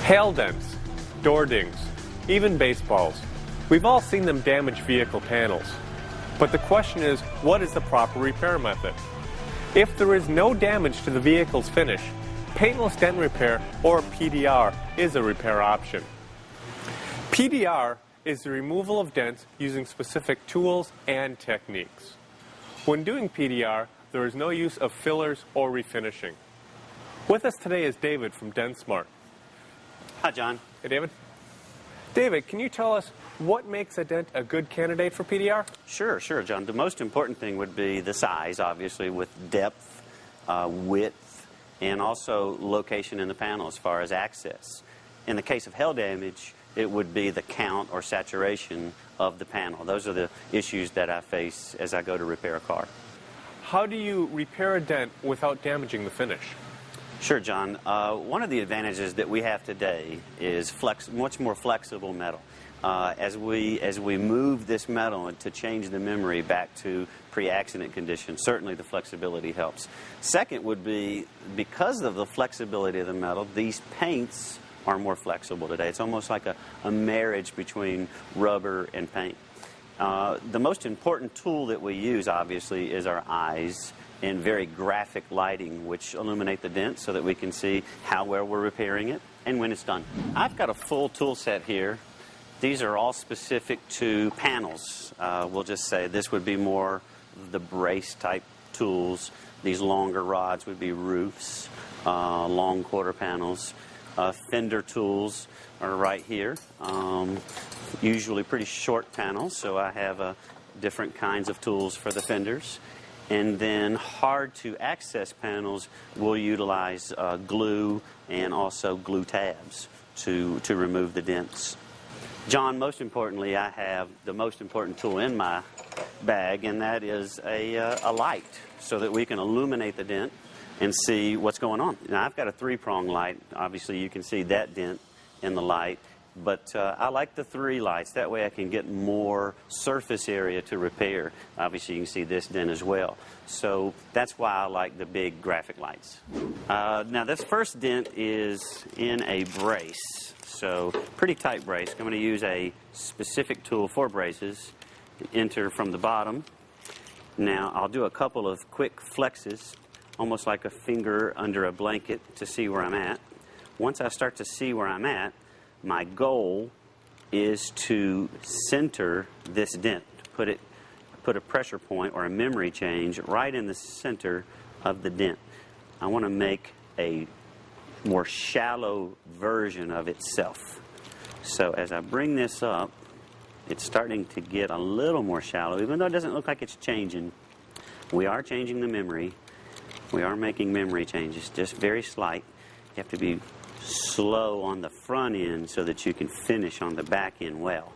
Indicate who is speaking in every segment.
Speaker 1: Hail dents, door dings, even baseballs. We've all seen them damage vehicle panels. But the question is, what is the proper repair method? If there is no damage to the vehicle's finish, paintless dent repair, or PDR, is a repair option. PDR is the removal of dents using specific tools and techniques. When doing PDR, there is no use of fillers or refinishing. With us today is David from DentSmart.
Speaker 2: Hi, John.
Speaker 1: Hey, David. David, can you tell us what makes a dent a good candidate for PDR?
Speaker 2: Sure, John. The most important thing would be the size, obviously, with depth, width, and also location in the panel as far as access. In the case of hail damage, it would be the count or saturation of the panel. Those are the issues that I face as I go to repair a car.
Speaker 1: How do you repair a dent without damaging the finish?
Speaker 2: Sure, John. One of the advantages that we have today is much more flexible metal. As we move this metal to change the memory back to pre-accident conditions, certainly the flexibility helps. Second would be, because of the flexibility of the metal, these paints are more flexible today. It's almost like a marriage between rubber and paint. The most important tool that we use, obviously, is our eyes and very graphic lighting, which illuminate the dent so that we can see how well we're repairing it and when it's done. I've got a full tool set here. These are all specific to panels. We'll just say this would be more the brace type tools. These longer rods would be roofs, long quarter panels. Fender tools are right here. Usually pretty short panels, so I have different kinds of tools for the fenders. And then hard to access panels will utilize glue and also glue tabs to remove the dents. John, most importantly, I have the most important tool in my bag, and that is a light, so that we can illuminate the dent and see what's going on. Now, I've got a 3-prong light. Obviously, you can see that dent in the light. But I like the 3 lights. That way I can get more surface area to repair. Obviously, you can see this dent as well. So that's why I like the big graphic lights. Now, this first dent is in a brace. So pretty tight brace. I'm going to use a specific tool for braces. Enter from the bottom. Now, I'll do a couple of quick flexes, almost like a finger under a blanket, to see where I'm at. Once I start to see where I'm at, my goal is to center this dent, put a pressure point or a memory change right in the center of the dent. I want to make a more shallow version of itself. So as I bring this up, it's starting to get a little more shallow, even though it doesn't look like it's changing. We are changing the memory. We are making memory changes, just very slight. You have to be slow on the front end so that you can finish on the back end well.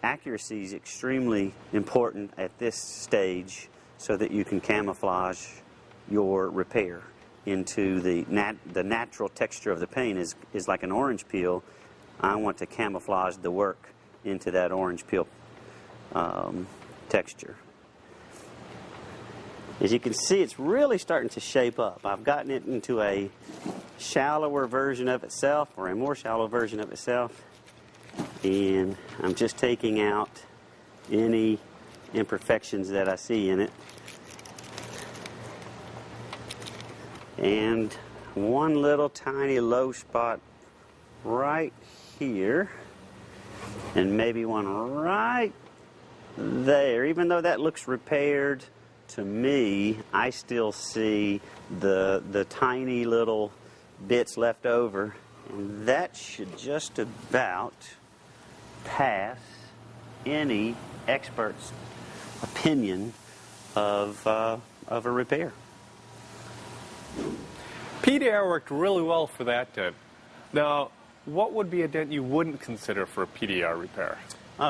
Speaker 2: Accuracy is extremely important at this stage so that you can camouflage your repair into the natural texture of the paint is like an orange peel. I want to camouflage the work into that orange peel texture. As you can see, it's really starting to shape up. I've gotten it into a shallower version of itself, or a more shallow version of itself, and I'm just taking out any imperfections that I see in it. And one little tiny low spot right here, and maybe one right there. Even though that looks repaired, to me, I still see the tiny little bits left over, and that should just about pass any expert's opinion of a repair.
Speaker 1: PDR worked really well for that dent. Now, what would be a dent you wouldn't consider for a PDR repair?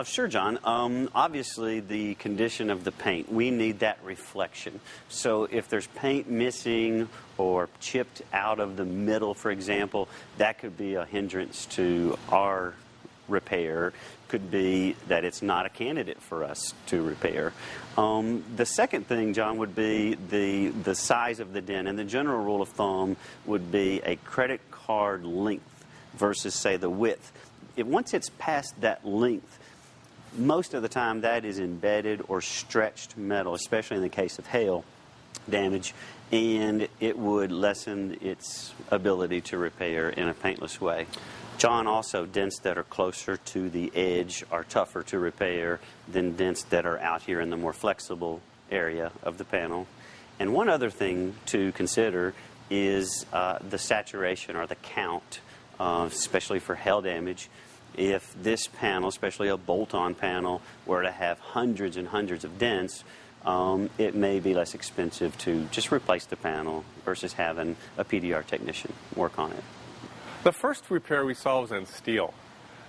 Speaker 2: Sure, John. Obviously, the condition of the paint, we need that reflection. So if there's paint missing or chipped out of the middle, for example, that could be a hindrance to our repair. Could be that it's not a candidate for us to repair. The second thing, John, would be the size of the dent. And the general rule of thumb would be a credit card length versus, say, the width. Once it's past that length, most of the time that is embedded or stretched metal, especially in the case of hail damage, and it would lessen its ability to repair in a paintless way. John, also, dents that are closer to the edge are tougher to repair than dents that are out here in the more flexible area of the panel. And one other thing to consider is the saturation or the count, especially for hail damage. If this panel, especially a bolt-on panel, were to have hundreds and hundreds of dents, it may be less expensive to just replace the panel versus having a PDR technician work on it.
Speaker 1: The first repair we saw was in steel.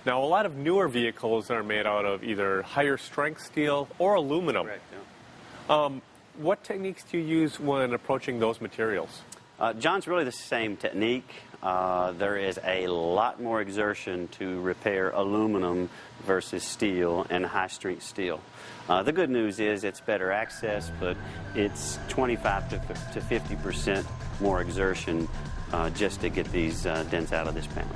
Speaker 1: Now, a lot of newer vehicles are made out of either higher strength steel or aluminum.
Speaker 2: Correct, yeah.
Speaker 1: What techniques do you use when approaching those materials?
Speaker 2: John's really the same technique. There is a lot more exertion to repair aluminum versus steel and high-strength steel. The good news is it's better access, but it's 25 to 50% more exertion just to get these dents out of this panel.